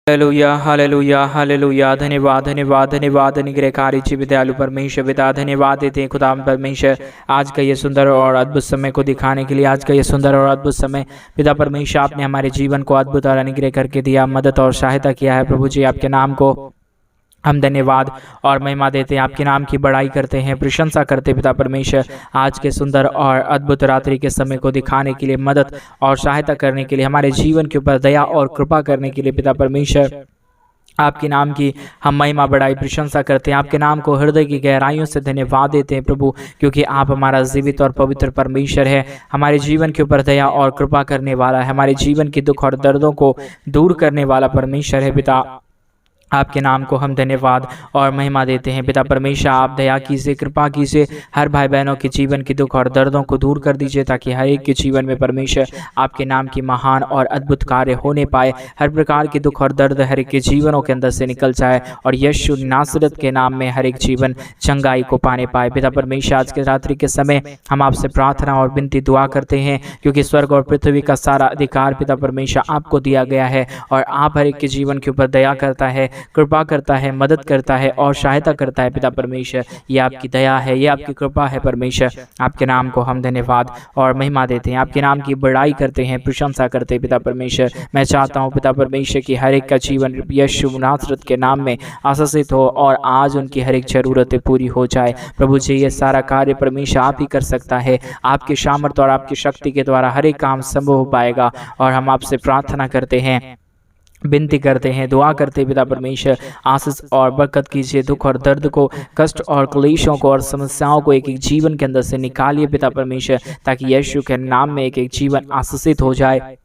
Hallelujah hallelujah hallelujah. धन्यवाद धन्यवाद धन्यवाद अनुग्रहकारी जीवित दयालु परमेश्वर पिता, धन्यवाद देते हैं खुदा परमेश्वर आज का ये सुंदर और अद्भुत समय को दिखाने के लिए। आज का ये सुंदर और अद्भुत समय पिता परमेश्वर आपने हमारे जीवन को अद्भुत और अनुग्रह करके दिया, मदद और सहायता किया है। प्रभु जी आपके नाम को हम धन्यवाद और महिमा देते हैं, आपके नाम की बड़ाई करते हैं, प्रशंसा करते हैं पिता परमेश्वर आज के सुंदर और अद्भुत रात्रि के समय को दिखाने के लिए, मदद और सहायता करने के लिए, हमारे जीवन के ऊपर दया और कृपा करने के लिए पिता परमेश्वर आपके नाम की हम महिमा बड़ाई प्रशंसा करते हैं। आपके नाम को हृदय की गहराइयों से धन्यवाद देते हैं प्रभु, क्योंकि आप हमारा जीवित और पवित्र परमेश्वर है, हमारे जीवन के ऊपर दया और कृपा करने वाला है, हमारे जीवन के दुख और दर्दों को दूर करने वाला परमेश्वर है पिता। आपके नाम को हम धन्यवाद और महिमा देते हैं पिता परमेश्वर। आप दया कीजिए, कृपा कीजिए, हर भाई बहनों के जीवन के दुख और दर्दों को दूर कर दीजिए, ताकि हर एक के जीवन में परमेश्वर आपके नाम की महान और अद्भुत कार्य होने पाए। हर प्रकार के दुख और दर्द हर एक के जीवनों के अंदर से निकल जाए और यीशु नासरत के नाम में हर एक जीवन चंगाई को पाने पाए। पिता परमेश्वर आज के रात्रि के समय हम आपसे प्रार्थना और विनती दुआ करते हैं, क्योंकि स्वर्ग और पृथ्वी का सारा अधिकार पिता परमेश्वर आपको दिया गया है और आप हर एक के जीवन के ऊपर दया करता है, कृपा करता है, मदद करता है और सहायता करता है पिता परमेश्वर। ये आपकी दया है, ये आपकी कृपा है परमेश्वर। आपके नाम को हम धन्यवाद और महिमा देते हैं, आपके नाम की बड़ाई करते हैं, प्रशंसा करते हैं पिता परमेश्वर। मैं चाहता हूँ पिता परमेश्वर की हर एक का जीवन यीशु नासरत के नाम में आशीषित हो और आज उनकी हर एक जरूरतें पूरी हो जाए। प्रभु जी ये सारा कार्य परमेश्वर आप ही कर सकता है, आपके सामर्थ्य और आपकी शक्ति के द्वारा हर एक काम संभव हो पाएगा। और हम आपसे प्रार्थना करते हैं, विनती करते हैं, दुआ करते हैं पिता परमेश्वर आशीष और बरकत कीजिए। दुख और दर्द को, कष्ट और क्लेशों को और समस्याओं को एक एक जीवन के अंदर से निकालिए पिता परमेश्वर, ताकि यीशु के नाम में एक एक जीवन आशीषित हो जाए।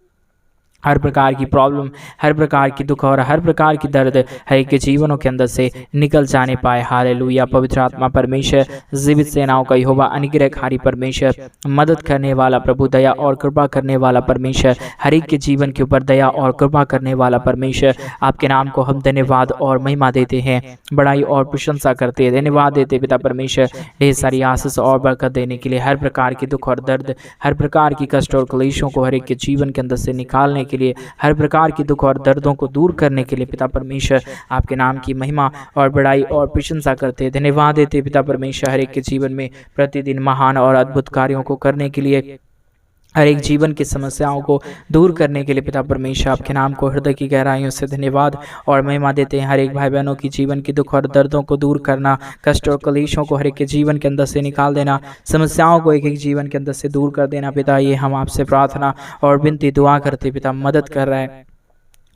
हर प्रकार की प्रॉब्लम, हर प्रकार की दुख और हर प्रकार की दर्द हर एक के जीवनों के अंदर से निकल जाने पाए। हालेलुया। पवित्र आत्मा परमेश्वर, जीवित सेनाओं का यहोवा, अनुग्रहकारी परमेश्वर, मदद करने वाला प्रभु, दया और कृपा करने वाला परमेश्वर, हर एक के जीवन के ऊपर दया और कृपा करने वाला परमेश्वर, आपके नाम को हम धन्यवाद और महिमा देते हैं, बड़ाई और प्रशंसा करते हैं, धन्यवाद देते पिता परमेश्वर ढेर सारी आशीष और बरकत देने के लिए। हर प्रकार की दुख और दर्द, हर प्रकार की कष्ट और क्लेशों को हर एक के जीवन के अंदर से निकालने के लिए, हर प्रकार की दुख और दर्दों को दूर करने के लिए पिता परमेश्वर आपके नाम की महिमा और बड़ाई और प्रशंसा करते हैं, धन्यवाद देते पिता परमेश्वर। हर एक के जीवन में प्रतिदिन महान और अद्भुत कार्यों को करने के लिए, हर एक जीवन की समस्याओं को दूर करने के लिए पिता परमेश्वर आपके नाम को हृदय की गहराइयों से धन्यवाद और महिमा देते हैं। हर एक भाई बहनों की जीवन की दुख और दर्दों को दूर करना, कष्ट और क्लेशों को हर एक के जीवन के अंदर से निकाल देना, समस्याओं को एक एक जीवन के अंदर से दूर कर देना पिता, ये हम आपसे प्रार्थना और विनती दुआ करते पिता। मदद कर रहा है,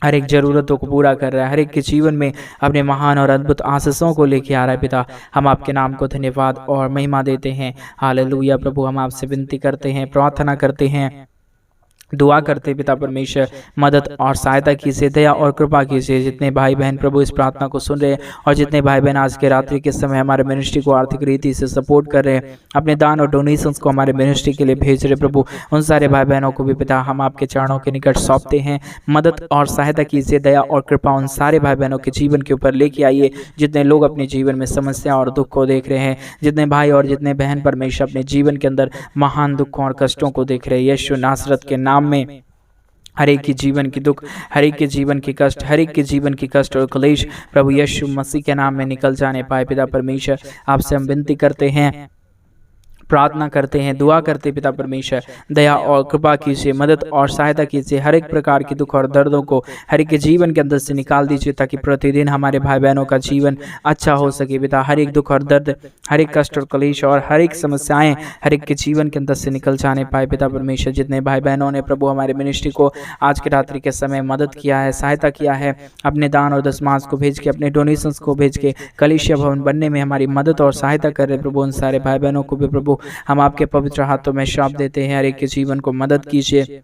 हर एक ज़रूरतों को पूरा कर रहा है, हर एक के जीवन में अपने महान और अद्भुत आशीषों को लेके आ रहा है पिता। हम आपके नाम को धन्यवाद और महिमा देते हैं। हालेलुया। प्रभु हम आपसे विनती करते हैं, प्रार्थना करते हैं, दुआ करते पिता परमेश्वर, मदद और सहायता कीजिए, दया और कृपा कीजिए। जितने भाई बहन प्रभु इस प्रार्थना को सुन रहे हैं और जितने भाई बहन आज के रात्रि के समय हमारे मिनिस्ट्री को आर्थिक रीति से सपोर्ट कर रहे हैं, अपने दान और डोनेशंस को हमारे मिनिस्ट्री के लिए भेज रहे प्रभु, उन सारे भाई बहनों को भी पिता हम आपके चरणों के निकट सौंपते हैं। मदद और सहायता कीजिए, दया और कृपा उन सारे भाई बहनों के जीवन के ऊपर लेके आइए, जितने लोग अपने जीवन में समस्या और दुख को देख रहे हैं, जितने भाई और जितने बहन परमेश्वर अपने जीवन के अंदर महान दुखों और कष्टों को देख रहे हैं, यीशु नासरत के नाम में हर एक के जीवन की दुख, हर एक के जीवन की कष्ट, हर एक के जीवन की कष्ट और क्लेश प्रभु यीशु मसीह के नाम में निकल जाने पाए पिता परमेश्वर। आपसे हम विनती करते हैं, प्रार्थना करते हैं, दुआ करते पिता परमेश्वर, दया और कृपा कीजिए, मदद और सहायता कीजिए। हर एक प्रकार की दुख और दर्दों को हर एक के जीवन के अंदर से निकाल दीजिए, ताकि प्रतिदिन हमारे भाई बहनों का जीवन अच्छा हो सके पिता। हर एक दुख और दर्द, हर एक कष्ट और क्लेश और हर एक समस्याएं हर एक के जीवन के अंदर से निकल जाने पाए पिता परमेश्वर। जितने भाई बहनों ने प्रभु हमारे मिनिस्ट्री को आज के रात्रि के समय मदद किया है, सहायता किया है, अपने दान और दशमांश को भेज के, अपने डोनेशंस को भेज के कलीसिया भवन बनने में हमारी मदद और सहायता कर रहे प्रभु, उन सारे भाई बहनों को भी प्रभु हम आपके पवित्र हाथों में सौंप देते हैं। हर एक के जीवन को मदद कीजिए,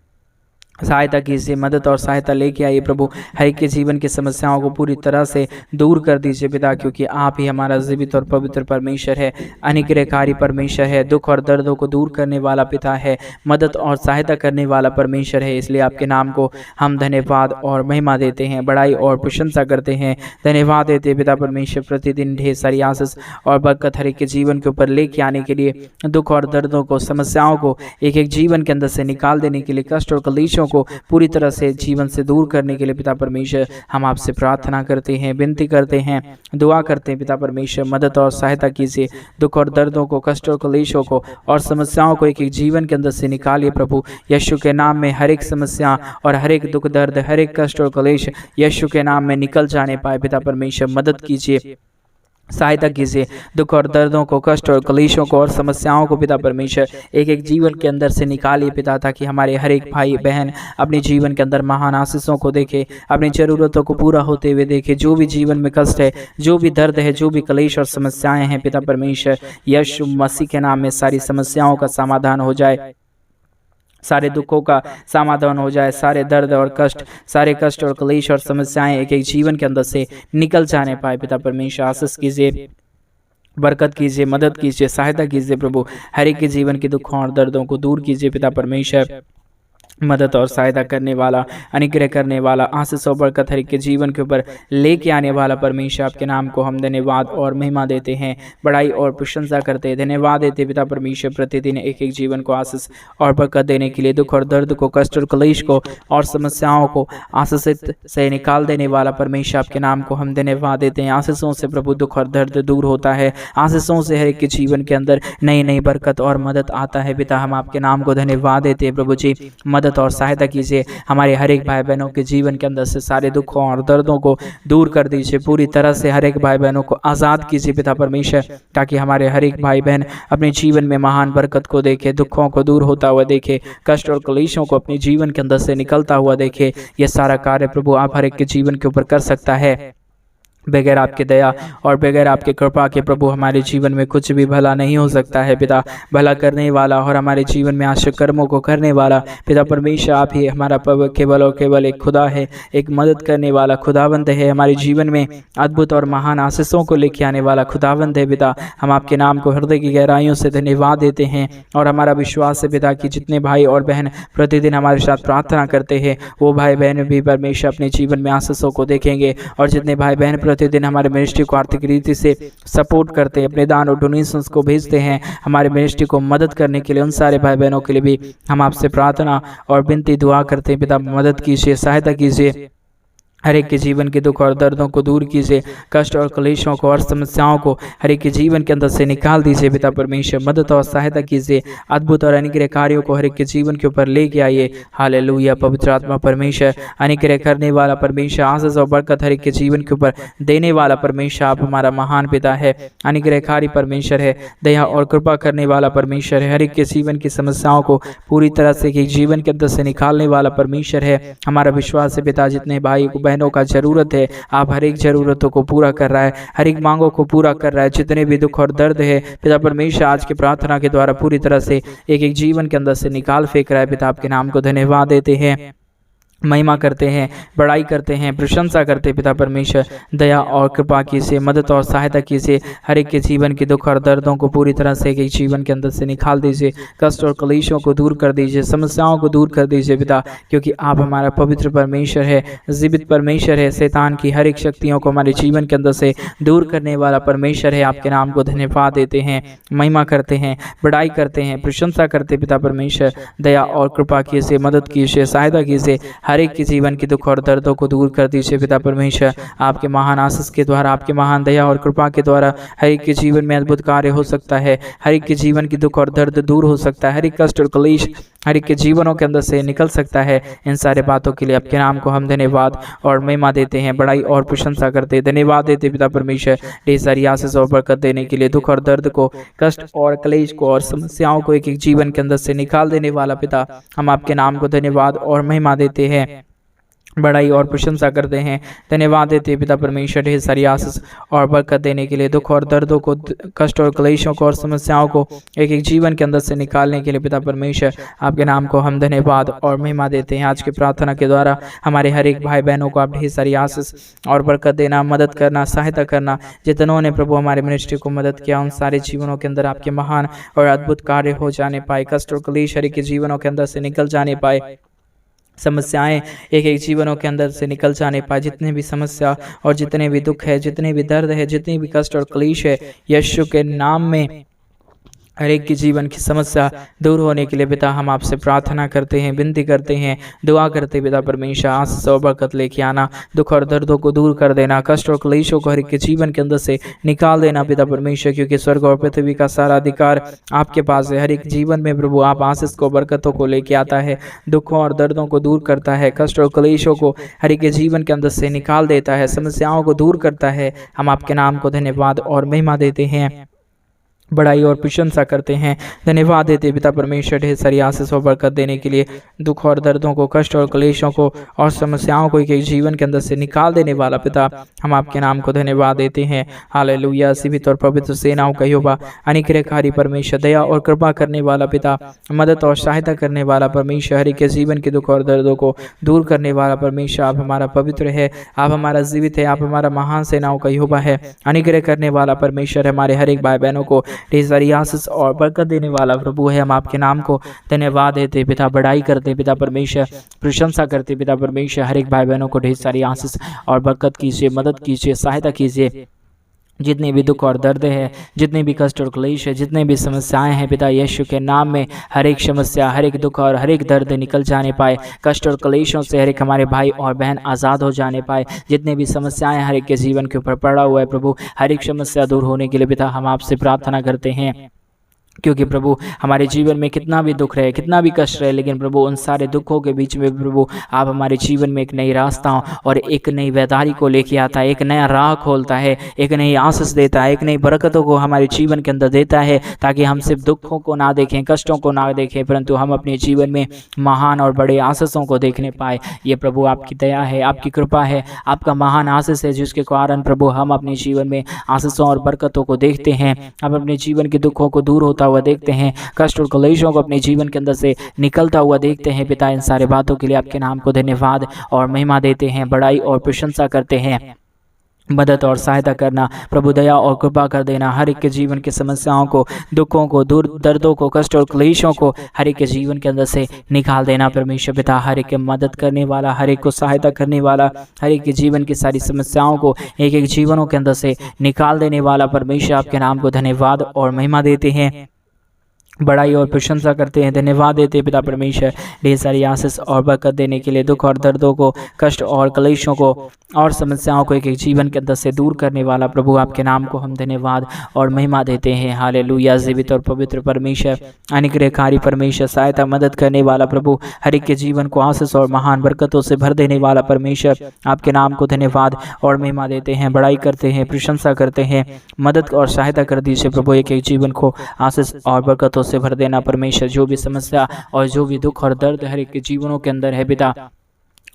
सहायता कीजिए, मदद और सहायता लेके आइए प्रभु। हर एक के जीवन की समस्याओं को पूरी तरह से दूर कर दीजिए पिता, क्योंकि आप ही हमारा जीवित और पवित्र परमेश्वर है, अनुग्रहकारी परमेश्वर है, दुख और दर्दों को दूर करने वाला पिता है, मदद और सहायता करने वाला परमेश्वर है। इसलिए आपके नाम को हम धन्यवाद और महिमा देते हैं, बड़ाई और प्रशंसा करते हैं, धन्यवाद देते पिता परमेश्वर। प्रतिदिन ढेर सारी आशीष और बरकत हर एक के जीवन के ऊपर लेके आने के लिए, दुख और दर्दों को, समस्याओं को एक एक जीवन के अंदर से निकाल देने के लिए, कष्ट और क्लेशों को पूरी तरह से जीवन से दूर करने के लिए पिता परमेश्वर हम आपसे प्रार्थना करते हैं, विनती करते हैं, दुआ करते हैं। पिता परमेश्वर मदद और सहायता कीजिए, दुख और दर्दों को, कष्ट और क्लेशों को और समस्याओं को एक एक जीवन के अंदर से निकालिए प्रभु। यीशु के नाम में हर एक समस्या और हर एक दुख दर्द, हर एक कष्ट और क्लेश यीशु के नाम में निकल जाने पाए। पिता परमेश्वर मदद कीजिए, सहायता कीजिए, दुख और दर्दों को, कष्ट और क्लेशों को और समस्याओं को पिता परमेश्वर एक एक जीवन के अंदर से निकालिए पिता, ताकि हमारे हर एक भाई बहन अपने जीवन के अंदर महान आशीषों को देखे, अपनी ज़रूरतों को पूरा होते हुए देखे। जो भी जीवन में कष्ट है, जो भी दर्द है, जो भी क्लेश और समस्याएं हैं पिता परमेश्वर यीशु मसीह के नाम में सारी समस्याओं का समाधान हो जाए, सारे दुखों का समाधान हो जाए, सारे दर्द और कष्ट, सारे कष्ट और क्लेश और समस्याएं एक एक जीवन के अंदर से निकल जाने पाए। पिता परमेश्वर आशीष कीजिए, बरकत कीजिए, मदद कीजिए, सहायता कीजिए प्रभु। हर एक के जीवन के दुखों और दर्दों को दूर कीजिए पिता परमेश्वर। मदद और सहायता करने वाला, अनुग्रह करने वाला, आशीष और बरकत हर एक के जीवन के ऊपर लेके आने वाला परमेश्वर आपके नाम को हम धन्यवाद और महिमा देते हैं, बड़ाई और प्रशंसा करते हैं, धन्यवाद देते पिता परमेश्वर। प्रतिदिन एक एक जीवन को आशीष और बरकत देने के लिए, दुख और दर्द को, कष्ट और क्लेश को और समस्याओं को आशीष से निकाल देने वाला परमेश्वर आपके नाम को हम धन्यवाद देते हैं। आशीषों से प्रभु दुख और दर्द दूर होता है, आशीषों से हर एक के जीवन के अंदर नई नई बरकत और मदद आता है। पिता हम आपके नाम को धन्यवाद देते हैं प्रभु जी। मदद और सहायता कीजिए, हमारे हर एक भाई बहनों के जीवन के अंदर से सारे दुखों और दर्दों को दूर कर दीजिए, पूरी तरह से हर एक भाई बहनों को आज़ाद कीजिए पिता परमेश्वर, ताकि हमारे हर एक भाई बहन अपने जीवन में महान बरकत को देखे, दुखों को दूर होता हुआ देखे, कष्ट और क्लेशों को अपने जीवन के अंदर से निकलता हुआ देखे। यह सारा कार्य प्रभु आप हर एक के जीवन के ऊपर कर सकता है। बगैर आपके दया और बगैर आपके कृपा के प्रभु हमारे जीवन में कुछ भी भला नहीं हो सकता है पिता। भला करने वाला और हमारे जीवन में आश्चर्य कर्मों को करने वाला पिता परमेश्वर आप ही हमारा केवल और केवल एक खुदा है, एक मदद करने वाला खुदावंद है, हमारे जीवन में अद्भुत और महान आशीषों को लेके आने वाला खुदावंद है पिता। हम आपके नाम को हृदय की गहराइयों से धन्यवाद देते हैं और हमारा विश्वास है पिता कि जितने भाई और बहन प्रतिदिन हमारे साथ प्रार्थना करते हैं वो भाई बहन भी परमेश्वर अपने जीवन में आशीषों को देखेंगे। और जितने भाई बहन प्रतिदिन हमारे मिनिस्ट्री को आर्थिक रीति से सपोर्ट करते हैं, अपने दान और डोनेशंस को भेजते हैं हमारे मिनिस्ट्री को मदद करने के लिए, उन सारे भाई बहनों के लिए भी हम आपसे प्रार्थना और विनती दुआ करते हैं पिता। मदद कीजिए, सहायता कीजिए, हर एक के जीवन के दुख और दर्दों को दूर कीजिए, कष्ट और क्लेशों को और समस्याओं को हर एक के जीवन के अंदर से निकाल दीजिए पिता परमेश्वर। मदद और सहायता कीजिए, अद्भुत और अनुग्रह कार्यों को हर एक के जीवन के ऊपर लेके आइए। हालेलुया। पवित्र आत्मा परमेश्वर, अनुग्रह करने वाला परमेश्वर, आशीष और बरकत हर एक के जीवन के ऊपर देने वाला परमेश्वर आप हमारा महान पिता है, अनुग्रहकारी परमेश्वर है, दया और कृपा करने वाला परमेश्वर है, हर एक के जीवन की समस्याओं को पूरी तरह से जीवन के अंदर से निकालने वाला परमेश्वर है। हमारा विश्वास है पिता जितने भाई बहनों का जरूरत है आप हर एक जरूरतों को पूरा कर रहा है, हर एक मांगों को पूरा कर रहा है। जितने भी दुख और दर्द है पिता परमेश्वर आज की प्रार्थना के द्वारा पूरी तरह से एक एक जीवन के अंदर से निकाल फेंक रहा है पिता। आपके नाम को धन्यवाद देते हैं, महिमा करते हैं, बड़ाई करते हैं, प्रशंसा करते हैं पिता परमेश्वर। दया और कृपा कीजिए, मदद और सहायता कीजिए, हर एक के जीवन के दुख और दर्दों को पूरी तरह से एक जीवन के अंदर से निकाल दीजिए, कष्ट और क्लेशों को दूर कर दीजिए, समस्याओं को दूर कर दीजिए पिता, क्योंकि आप हमारा पवित्र परमेश्वर है, जीवित परमेश्वर है। शैतान की हर एक शक्तियों को हमारे जीवन के अंदर से दूर करने वाला परमेश्वर है। आपके नाम को धन्यवाद देते हैं, महिमा करते हैं, बड़ाई करते हैं, प्रशंसा करते पिता परमेश्वर। दया और कृपा कीजिए, मदद कीजिए, सहायता कीजिए, हर एक के जीवन के दुख और दर्दों को दूर कर दीजिए पिता परमेश्वर। आपके महान आशीष के द्वारा, आपके महान दया और कृपा के द्वारा हर एक के जीवन में अद्भुत कार्य हो सकता है, हर एक के जीवन की दुख और दर्द दूर हो सकता है, हर एक कष्ट और क्लेश हर एक के जीवनों के अंदर से निकल सकता है। इन सारे बातों के लिए आपके नाम को हम धन्यवाद और महिमा देते हैं, बड़ाई और प्रशंसा करते हैं, धन्यवाद देते पिता परमेश्वर। ढेर सारी आशीष और बरकत देने के लिए, दुख और दर्द को, कष्ट और क्लेश को और समस्याओं को एक एक जीवन के अंदर से निकाल देने वाला पिता, हम आपके नाम को धन्यवाद और महिमा देते हैं, बड़ाई और प्रशंसा करते हैं, धन्यवाद देते पिता परमेश्वर। ढेर सारी आशीष और बरकत देने के लिए, दुख और दर्दों को, कष्ट और क्लेशों को और समस्याओं को एक एक जीवन के अंदर से निकालने के लिए पिता परमेश्वर आपके नाम को हम धन्यवाद और महिमा देते हैं। आज की प्रार्थना के द्वारा हमारे हर एक भाई बहनों को आप ढेर सारी आशीष और बरकत देना, मदद करना, सहायता करना। जितनों ने प्रभु हमारे मिनिस्ट्री को मदद किया उन सारे जीवनों के अंदर आपके महान और अद्भुत कार्य हो जाने पाए, कष्ट और क्लेश हर एक के जीवनों के अंदर से निकल जाने पाए, समस्याएं एक एक जीवनों के अंदर से निकल जाने पाए। जितने भी समस्या और जितने भी दुख है, जितने भी दर्द है, जितने भी कष्ट और क्लेश है, यीशु के नाम में हर एक की जीवन की समस्या दूर होने के लिए पिता हम आपसे प्रार्थना करते हैं, विनती करते हैं, दुआ करते पिता परमेश्वर, आशीष और बरकत लेके आना, दुख और दर्दों को दूर कर देना, कष्ट और क्लेशों को हर एक के जीवन के अंदर से निकाल देना पिता परमेश्वर, क्योंकि स्वर्ग और पृथ्वी का सारा अधिकार आपके पास है। हर एक जीवन में प्रभु आप आशीष को, बरकतों को लेके आता है, दुखों और दर्दों को दूर करता है, कष्ट और क्लेशों को हर एक के जीवन के अंदर से निकाल देता है, समस्याओं को दूर करता है। हम आपके नाम को धन्यवाद और महिमा देते हैं, बड़ाई और प्रशंसा करते हैं, धन्यवाद देते पिता परमेश्वर ढेर सारी आशीष और बरकत देने के लिए, दुख और दर्दों को, कष्ट और क्लेशों को और समस्याओं को एक जीवन के अंदर से निकाल देने वाला पिता हम आपके नाम को धन्यवाद देते हैं। हालेलुया। सीमित और पवित्र सेनाओं का यहोवा, अनुग्रहकारी परमेश्वर, दया और कृपा करने वाला पिता, मदद और सहायता करने वाला परमेश्वर, हर एक के जीवन के दुख और दर्दों को दूर करने वाला परमेश्वर, आप हमारा पवित्र है, आप हमारा जीवित है, आप हमारा महान सेनाओं का यहोवा है, अनुग्रह करने वाला परमेश्वर, हमारे हर एक भाई बहनों को ढेर सारी आशीष और बरकत देने वाला प्रभु है। हम आपके नाम को धन्यवाद देते पिता, बड़ाई करते पिता परमेश्वर, प्रशंसा करते पिता परमेश्वर, हर एक भाई बहनों को ढेर सारी आशीष और बरकत कीजिए, मदद कीजिए, सहायता कीजिए। जितने भी दुख और दर्द है, जितने भी कष्ट और क्लेश है, जितने भी समस्याएं हैं पिता यीशु के नाम में, हर एक समस्या, हर एक दुख और हर एक दर्द निकल जाने पाए, कष्ट और क्लेशों से हर एक हमारे भाई और बहन आज़ाद हो जाने पाए। जितने भी समस्याएं हर एक के जीवन के ऊपर पड़ा हुआ है प्रभु, हर एक समस्या दूर होने के लिए पिता हम आपसे प्रार्थना करते हैं, क्योंकि प्रभु हमारे जीवन में कितना भी दुख रहे, कितना भी कष्ट रहे, लेकिन प्रभु उन सारे दुखों के बीच में प्रभु आप हमारे जीवन में एक नई रास्ता और एक नई वैदारी को लेके आता है, एक नया राह खोलता है, एक नई आशीष देता है, एक नई बरकतों को हमारे जीवन के अंदर देता है, ताकि हम सिर्फ दुखों को ना देखें, कष्टों को ना देखें, परंतु हम अपने जीवन में महान और बड़े आशीषों को देखने पाए। ये प्रभु आपकी दया है, आपकी कृपा है, आपका महान आशीष है, जिसके कारण प्रभु हम अपने जीवन में आशीषों और बरकतों को देखते हैं, हम अपने जीवन के दुखों को दूर होता हुआ देखते हैं, कष्ट और क्लेशों को अपने जीवन के अंदर से निकलता हुआ देखते हैं। पिता इन सारे बातों के लिए आपके नाम को धन्यवाद और महिमा देते हैं, बड़ाई और प्रशंसा करते हैं। मदद और सहायता करना प्रभु, दया और कृपा कर देना, हर एक के जीवन की समस्याओं को, दुखों को, दूर दर्दों को, कष्ट और क्लेशों को हर एक के जीवन के अंदर से निकाल देना परमेश्वर पिता, हर एक के मदद करने वाला, हर एक को सहायता करने वाला, हर एक के जीवन की सारी समस्याओं को एक एक जीवनों के अंदर से निकाल देने वाला परमेश्वर, आपके नाम को धन्यवाद और महिमा देते हैं, बड़ाई और प्रशंसा करते हैं, धन्यवाद देते हैं पिता परमेश्वर, ढेर सारी आशीष और बरकत देने के लिए, दुख और दर्दों को, कष्ट और क्लेशों को और समस्याओं को एक एक जीवन के अंदर से दूर करने वाला प्रभु, आपके नाम को हम धन्यवाद और महिमा देते हैं। हालेलुया। जीवित और पवित्र परमेश्वर, अनुग्रहकारी परमेश्वर, सहायता मदद करने वाला प्रभु, हर एक के जीवन को आशीष और महान बरकतों से भर देने वाला परमेश्वर, आपके नाम को धन्यवाद और महिमा देते हैं, बड़ाई करते हैं, प्रशंसा करते हैं, मदद और सहायता कर दीजिए प्रभु, एक एक जीवन को आशीष और बरकतों से भर देना परमेश्वर। जो भी समस्या और जो भी दुख और दर्द हर एक के जीवनों के अंदर है पिता,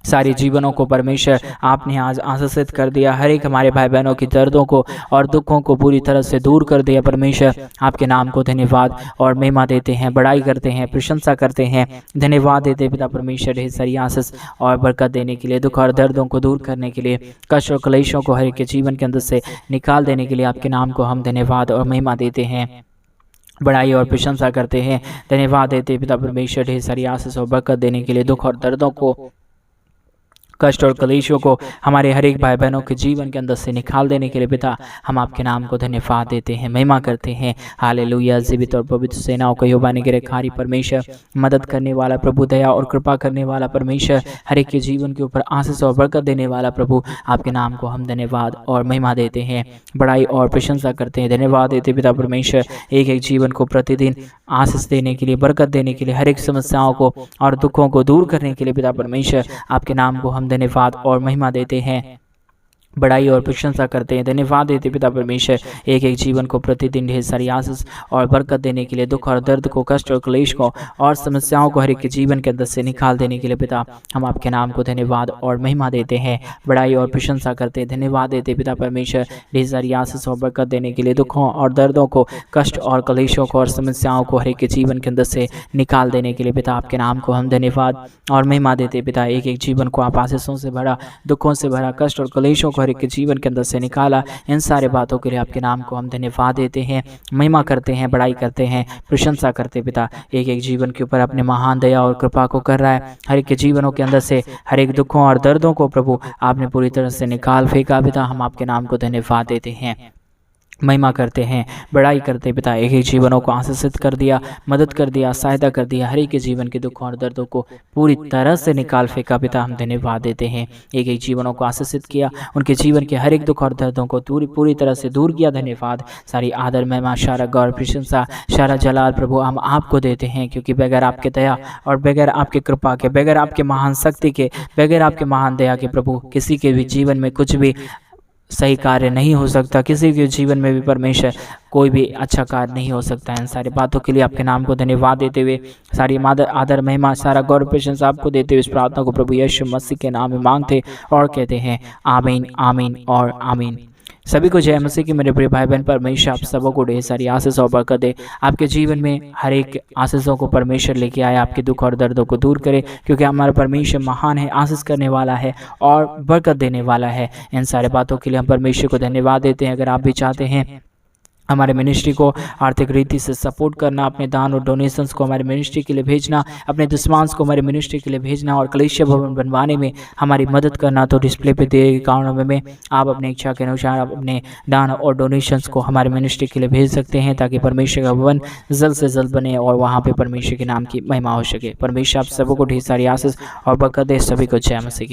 सारे जीवनों को परमेश्वर आपने आज आशीषित कर दिया, हर एक हमारे भाई बहनों की दर्दों को और दुखों को पूरी तरह से दूर कर दिया परमेश्वर, आपके नाम को धन्यवाद और महिमा देते हैं, बड़ाई करते हैं, प्रशंसा करते हैं, धन्यवाद देते पिता परमेश्वर, ढेर सारी आशीष और बरकत देने के लिए, दुख और दर्दों को दूर करने के लिए, कष्ट और क्लेशों को हर एक के जीवन के अंदर से निकाल देने के लिए आपके नाम को हम धन्यवाद और महिमा देते हैं, बड़ाई और प्रशंसा करते हैं, धन्यवाद देते पिता परमेश्वर, ढेर सारी आशीष और बरकत देने के लिए, दुख और दर्दों को, कष्ट और क्लेशों को हमारे हर एक भाई बहनों के जीवन के अंदर से निकाल देने के लिए पिता हम आपके नाम को धन्यवाद देते हैं, महिमा करते हैं। हालेलुया। जीवित और पवित्र सेनाओं का यहोवा निग्रहकारी परमेश्वर, मदद करने वाला प्रभु, दया और कृपा करने वाला परमेश्वर, हर एक के जीवन के ऊपर आशीष और बरकत देने वाला प्रभु, आपके नाम को हम धन्यवाद और महिमा देते हैं, बड़ाई और प्रशंसा करते हैं, धन्यवाद देते पिता परमेश्वर, एक एक जीवन को प्रतिदिन आशीष देने के लिए, बरकत देने के लिए, हर एक समस्याओं को और दुखों को दूर करने के लिए पिता परमेश्वर, आपके नाम को हम धन्यवाद और महिमा देते हैं, बड़ाई और प्रशंसा करते हैं, धन्यवाद देते पिता परमेश्वर, एक एक जीवन को प्रतिदिन ढेर सारी आशीष और बरकत देने के लिए, दुख और दर्द को, कष्ट और क्लेश को और समस्याओं को हर एक के जीवन के अंदर से निकाल देने के लिए पिता हम आपके नाम को धन्यवाद और महिमा देते हैं, बड़ाई और प्रशंसा करते हैं, धन्यवाद देते पिता परमेश्वर, ढेर सारी आशीष और बरकत देने के लिए, दुखों और दर्दों को, कष्ट और क्लेशों को और समस्याओं को हर एक के जीवन के अंदर से निकाल देने के लिए पिता आपके नाम को हम धन्यवाद और महिमा देते पिता, एक एक जीवन को आप आशीषों से भरा, दुखों से भरा, कष्ट और क्लेशों को हर एक के जीवन के अंदर से निकाला। इन सारे बातों के लिए आपके नाम को हम धन्यवाद देते हैं, महिमा करते हैं, बड़ाई करते हैं, प्रशंसा करते पिता, एक एक जीवन के ऊपर अपने महान दया और कृपा को कर रहा है, हर एक के जीवनों के अंदर से हर एक दुखों और दर्दों को प्रभु आपने पूरी तरह से निकाल फेंका पिता, हम आपके नाम को धन्यवाद देते हैं, महिमा करते हैं, बड़ाई करते पिता। एक एक जीवनों को आशीषित कर दिया, मदद कर दिया, सहायता कर दिया, हर एक के जीवन के दुख और दर्दों को पूरी तरह से निकाल फेंका पिता। हम धन्यवाद देते हैं, एक एक जीवनों को आशीषित किया, उनके जीवन के हर एक दुख और दर्दों को पूरी तरह से दूर किया। धन्यवाद, सारी आदर महिमा सारा गौर प्रशंसा सारा जलाल प्रभु हम आपको देते हैं, क्योंकि बगैर आपके दया और बगैर आपके कृपा के, बगैर आपके महान शक्ति के, बगैर आपके महान दया के प्रभु किसी के भी जीवन में कुछ भी सही कार्य नहीं हो सकता, किसी के जीवन में भी परमेश्वर कोई भी अच्छा कार्य नहीं हो सकता है। इन सारी बातों के लिए आपके नाम को धन्यवाद देते हुए, सारी आदर महिमा सारा गौरव प्रशंसा आपको देते हुए इस प्रार्थना को प्रभु यीशु मसीह के नाम में मांगते और कहते हैं आमीन, आमीन और आमीन। सभी को जय मसीह की। मेरे प्रिय भाई बहन, परमेश्वर आप सबों को ढेर सारी आशीष और बरकत दे। आपके जीवन में हर एक आशीषों को परमेश्वर लेके आए, आपके दुख और दर्दों को दूर करे, क्योंकि हमारा परमेश्वर महान है, आशीष करने वाला है और बरकत देने वाला है। इन सारे बातों के लिए हम परमेश्वर को धन्यवाद देते हैं। अगर आप भी चाहते हैं हमारे मिनिस्ट्री को आर्थिक रीति से सपोर्ट करना, अपने दान और डोनेशंस को हमारे मिनिस्ट्री के लिए भेजना, अपने दशमांश को हमारे मिनिस्ट्री के लिए भेजना और कलीसिया भवन बनवाने में हमारी मदद करना, तो डिस्प्ले पे दिए गए अकाउंट में आप अपने इच्छा के अनुसार आप अपने दान और डोनेशंस को हमारे मिनिस्ट्री के लिए भेज सकते हैं, ताकि परमेश्वर का भवन जल्द से जल्द बने और वहाँ पर परमेश्वर के नाम की महिमा हो सके। परमेश्वर आप सबको ढेर सारी आशीष और बरकत दे। सभी को जय मसीह की।